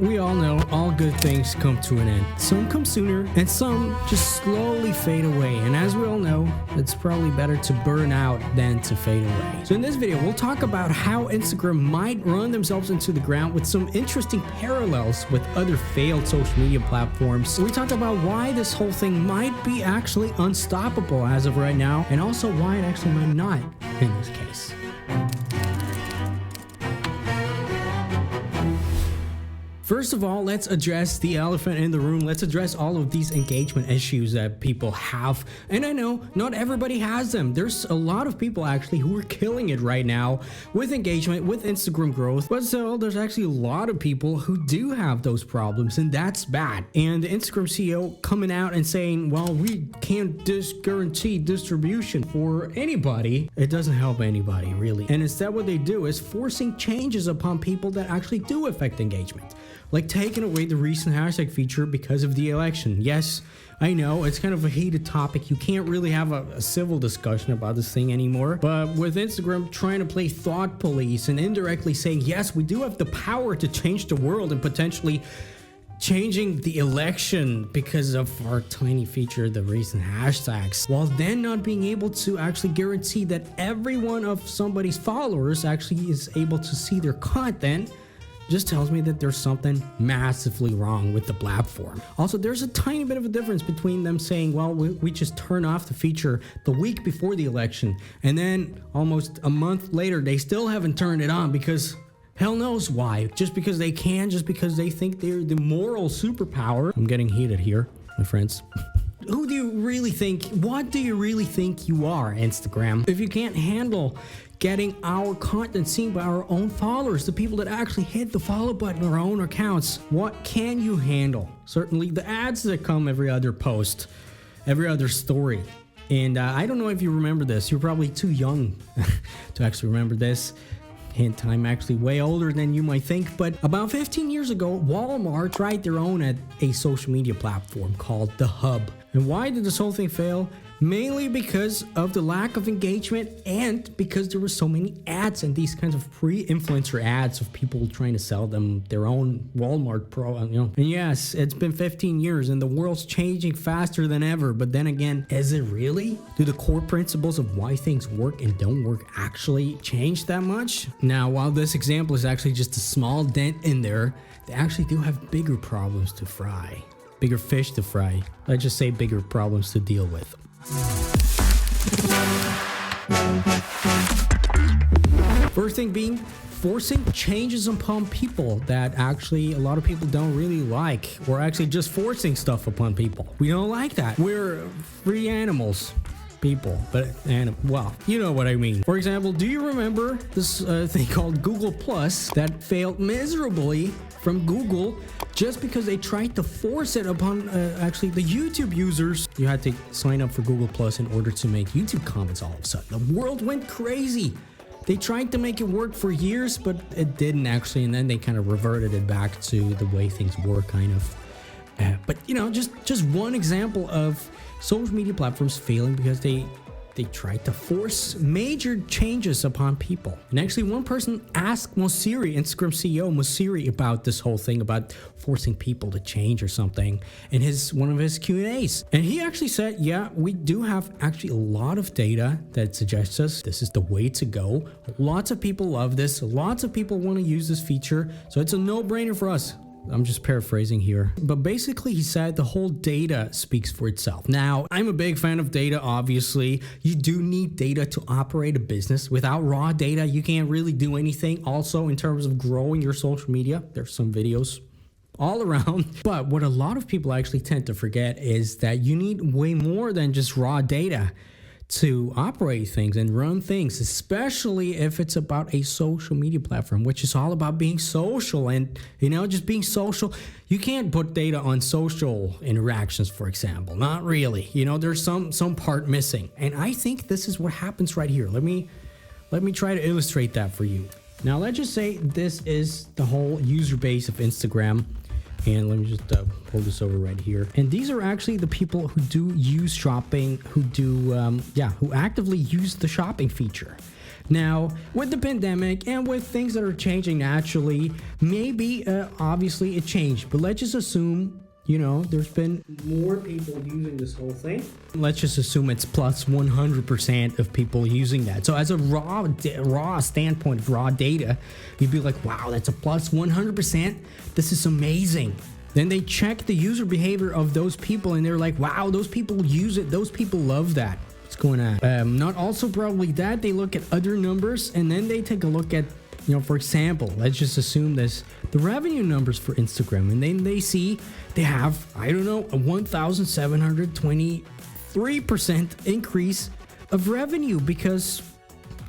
we all know all good things come to an end. Some come sooner and some just slowly fade away. And as we all know, it's probably better to burn out than to fade away. So in this video, we'll talk about how Instagram might run themselves into the ground with some interesting parallels with other failed social media platforms. We talk about why this whole thing might be actually unstoppable as of right now, and also why it actually might not in this case. First of all, let's address the elephant in the room. Let's address all of these engagement issues that people have. And I know not everybody has them. There's a lot of people actually who are killing it right now with engagement, with Instagram growth. But still, there's actually a lot of people who do have those problems, and that's bad. And the Instagram CEO coming out and saying, well, we can't guarantee distribution for anybody. It doesn't help anybody, really. And instead, what they do is forcing changes upon people that actually do affect engagement. Like taking away the recent hashtag feature because of the election. Yes, I know it's kind of a heated topic. You can't really have a civil discussion about this thing anymore. But with Instagram trying to play thought police and indirectly saying, yes, we do have the power to change the world and potentially changing the election because of our tiny feature, the recent hashtags, while then not being able to actually guarantee that every one of somebody's followers actually is able to see their content, just tells me that there's something massively wrong with the platform. Also, there's a tiny bit of a difference between them saying, well, we just turn off the feature the week before the election, and then almost a month later, they still haven't turned it on because hell knows why. Just because they can, just because they think they're the moral superpower. I'm getting heated here, my friends. Who do you really think, what do you really think you are, Instagram? If you can't handle getting our content seen by our own followers, the people that actually hit the follow button on our own accounts, what can you handle? Certainly the ads that come every other post, every other story. And I don't know if you remember this. You're probably too young to actually remember this. Hint, I'm actually way older than you might think, but about 15 years ago, Walmart tried their own at a social media platform called The Hub. And why did this whole thing fail? Mainly because of the lack of engagement and because there were so many ads and these kinds of pre-influencer ads of people trying to sell them their own Walmart Pro, And yes, it's been 15 years and the world's changing faster than ever. But then again, is it really? Do the core principles of why things work and don't work actually change that much? Now, while this example is actually just a small dent in there, they actually do have bigger problems to fry. Bigger fish to fry. Let's just say bigger problems to deal with. First thing being forcing changes upon people that actually a lot of people don't really like, or actually just forcing stuff upon people. We don't like that. We're free animals. People, well, you know what I mean. For example, do you remember this thing called Google Plus that failed miserably from Google just because they tried to force it upon actually the YouTube users? You had to sign up for Google Plus in order to make YouTube comments all of a sudden. The world went crazy. They tried to make it work for years, but it didn't actually, and then they kind of reverted it back to the way things were, kind of. But just one example of social media platforms failing because they tried to force major changes upon people. And actually, one person asked Mosseri, Instagram CEO Mosseri, about this whole thing about forcing people to change or something in one of his Q&As. And he actually said, yeah, we do have actually a lot of data that suggests us this is the way to go. Lots of people love this. Lots of people want to use this feature. So it's a no-brainer for us. I'm just paraphrasing here. But basically, he said the whole data speaks for itself. Now, I'm a big fan of data, obviously. You do need data to operate a business. Without raw data, you can't really do anything. Also, in terms of growing your social media, there's some videos all around. But what a lot of people actually tend to forget is that you need way more than just raw data to operate things and run things, especially if it's about a social media platform, which is all about being social and, just being social. You can't put data on social interactions, for example. Not really. There's some part missing. And I think this is what happens right here. Let me try to illustrate that for you. Now, let's just say this is the whole user base of Instagram. And let me just pull this over right here. And these are actually the people who do use shopping, who do, who actively use the shopping feature. Now, with the pandemic and with things that are changing naturally, maybe, obviously it changed, but let's just assume, you know, there's been more people using this whole thing. Let's just assume it's plus 100% of people using that. So as a raw standpoint of raw data, you'd be like, wow, that's a plus 100%. This is amazing. Then they check the user behavior of those people and they're like, wow, those people use it. Those people love that. What's going on? Not also probably that. They look at other numbers and then they take a look at, you know, for example, let's just assume this, the revenue numbers for Instagram, and then they see they have, I don't know, a 1,723% increase of revenue because,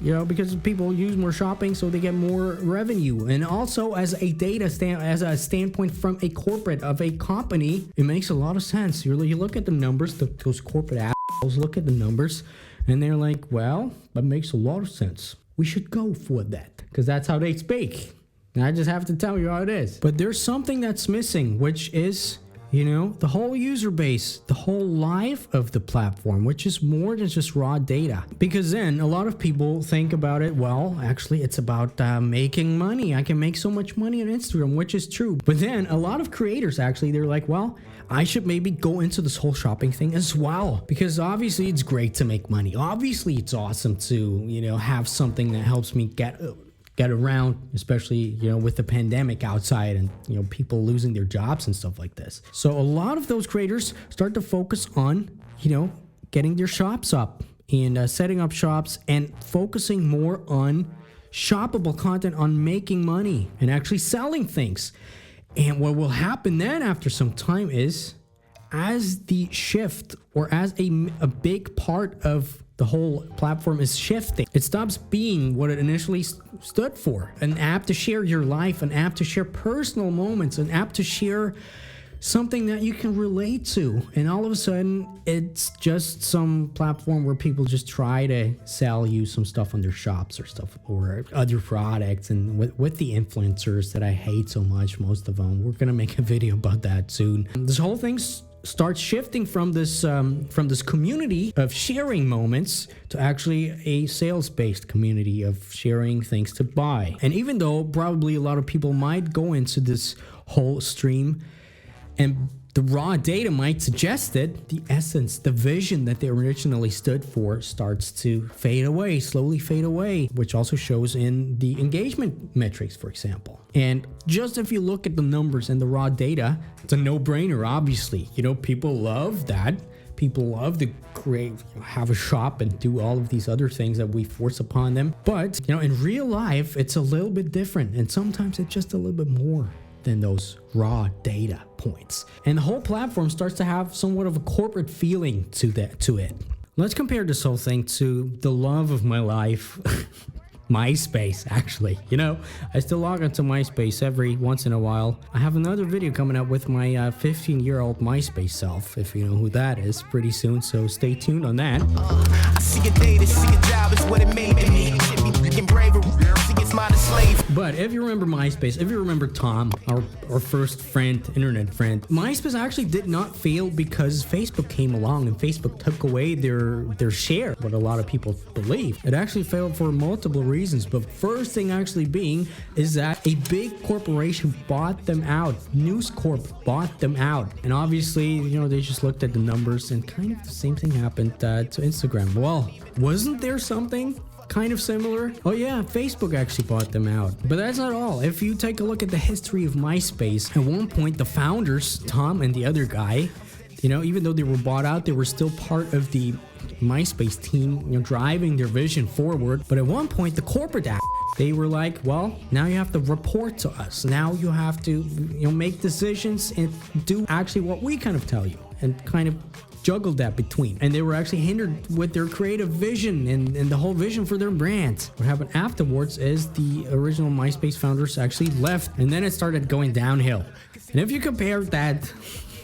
you know, because people use more shopping, so they get more revenue. And also as a standpoint from a corporate of a company, it makes a lot of sense. You look at the numbers, those corporate assholes look at the numbers, and they're like, well, that makes a lot of sense. We should go for that, because that's how they speak. And I just have to tell you how it is. But there's something that's missing, which is, you know, the whole user base, the whole life of the platform, which is more than just raw data. Because then a lot of people think about it, well, actually it's about making money. I can make so much money on Instagram, which is true. But then a lot of creators actually, they're like, well, I should maybe go into this whole shopping thing as well, because obviously it's great to make money. Obviously it's awesome to, you know, have something that helps me get around, especially, you know, with the pandemic outside and, you know, people losing their jobs and stuff like this. So a lot of those creators start to focus on, you know, getting their shops up and setting up shops and focusing more on shoppable content, on making money and actually selling things. And what will happen then after some time is, as the shift, or as a big part of the whole platform is shifting, it stops being what it initially stood for. An app to share your life, an app to share personal moments, an app to share something that you can relate to. And all of a sudden, it's just some platform where people just try to sell you some stuff on their shops or stuff, or other products. And with the influencers that I hate so much, most of them, we're gonna make a video about that soon. This whole thing starts shifting from this community of sharing moments to actually a sales-based community of sharing things to buy. And even though probably a lot of people might go into this whole stream and the raw data might suggest it, the essence, the vision that they originally stood for starts to fade away, slowly fade away, which also shows in the engagement metrics, for example. And just if you look at the numbers and the raw data, it's a no-brainer, obviously. You know, people love that. People love to have a shop and do all of these other things that we force upon them. But, you know, in real life, it's a little bit different. And sometimes it's just a little bit more than those raw data points. And the whole platform starts to have somewhat of a corporate feeling to it. Let's compare this whole thing to the love of my life, Myspace, actually. You know, I still log into Myspace every once in a while. I have another video coming up with my 15-year-old Myspace self, if you know who that is, pretty soon, so stay tuned on that. I see a data, see a job is what it made me. But if you remember Myspace, if you remember Tom, our first friend, internet friend, Myspace actually did not fail because Facebook came along and Facebook took away their share, what a lot of people believe. It actually failed for multiple reasons, but first thing actually being is that a big corporation bought them out. News Corp bought them out. And obviously, you know, they just looked at the numbers and kind of the same thing happened to Instagram. Well, wasn't there something kind of similar? Oh yeah, Facebook actually bought them out. But that's not all. If you take a look at the history of Myspace, at one point the founders, Tom and the other guy, you know, even though they were bought out, they were still part of the Myspace team, you know, driving their vision forward. But at one point, the corporate they were like, well, now you have to report to us. Now you have to, you know, make decisions and do actually what we kind of tell you, and kind of juggled that between. And they were actually hindered with their creative vision and the whole vision for their brand. What happened afterwards is the original Myspace founders actually left, and then it started going downhill. And if you compare that,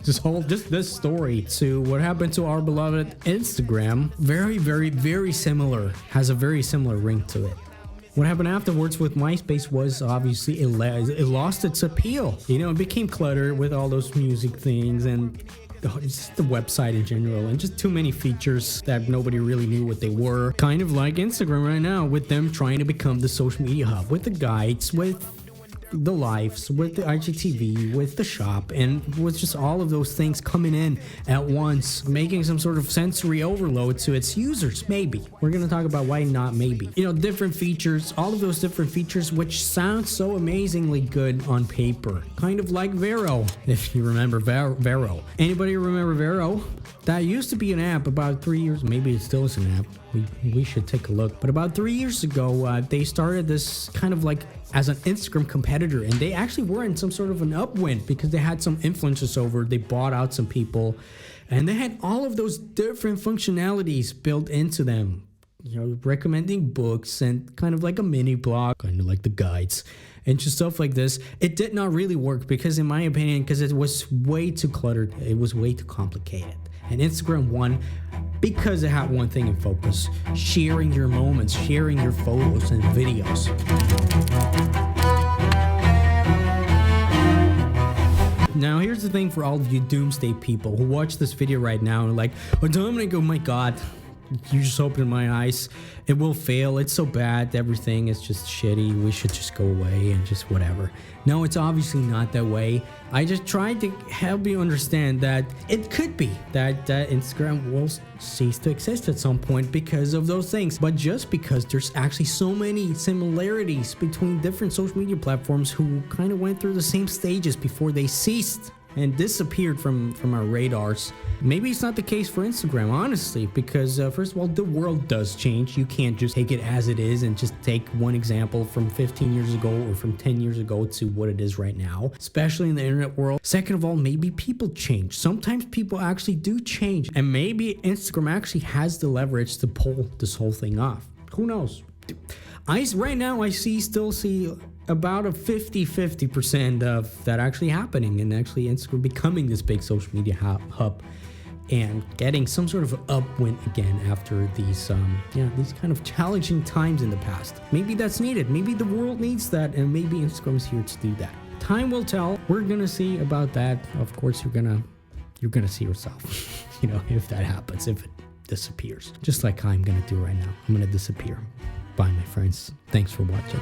just this story to what happened to our beloved Instagram, very, very, very similar, has a very similar ring to it. What happened afterwards with MySpace was obviously it lost its appeal. You know, it became cluttered with all those music things and just the website in general, and just too many features that nobody really knew what they were. Kind of like Instagram right now, with them trying to become the social media hub, with the guides, with the lives, with the IGTV, with the shop, and with just all of those things coming in at once, making some sort of sensory overload to its users. Maybe we're gonna talk about why not maybe. You know, different features, all of those different features which sound so amazingly good on paper, kind of like Vero. If you remember Vero. Anybody remember Vero? That used to be an app about 3 years, maybe it still is an app. We should take a look. But about 3 years ago, they started this kind of like as an Instagram competitor, and they actually were in some sort of an upwind because they had some influencers over, they bought out some people, and they had all of those different functionalities built into them. You know, recommending books and kind of like a mini blog, kind of like the guides and just stuff like this. It did not really work because, in my opinion, because it was way too cluttered, it was way too complicated. And Instagram won because it had one thing in focus: sharing your moments, sharing your photos and videos. Now, here's the thing for all of you doomsday people who watch this video right now and are like, oh, Dominik, oh my God, you just opened my eyes. It will fail. It's so bad. Everything is just shitty. We should just go away and just whatever. No, it's obviously not that way. I just tried to help you understand that it could be that Instagram will cease to exist at some point because of those things. But just because there's actually so many similarities between different social media platforms who kind of went through the same stages before they ceased and disappeared from our radars. Maybe it's not the case for Instagram, honestly, because first of all, the world does change. You can't just take it as it is and just take one example from 15 years ago or from 10 years ago to what it is right now, especially in the internet world. Second of all, maybe people change. Sometimes people actually do change, and maybe Instagram actually has the leverage to pull this whole thing off. Who knows? Right now, I still see about a 50% of that actually happening, and actually Instagram becoming this big social media hub and getting some sort of upwind again after these kind of challenging times in the past. Maybe that's needed. Maybe the world needs that, and maybe Instagram's here to do that. Time will tell. We're gonna see about that. Of course, you're gonna see yourself. You know, if that happens, if it disappears, just like I'm gonna do right now. I'm gonna disappear. Bye, my friends. Thanks for watching.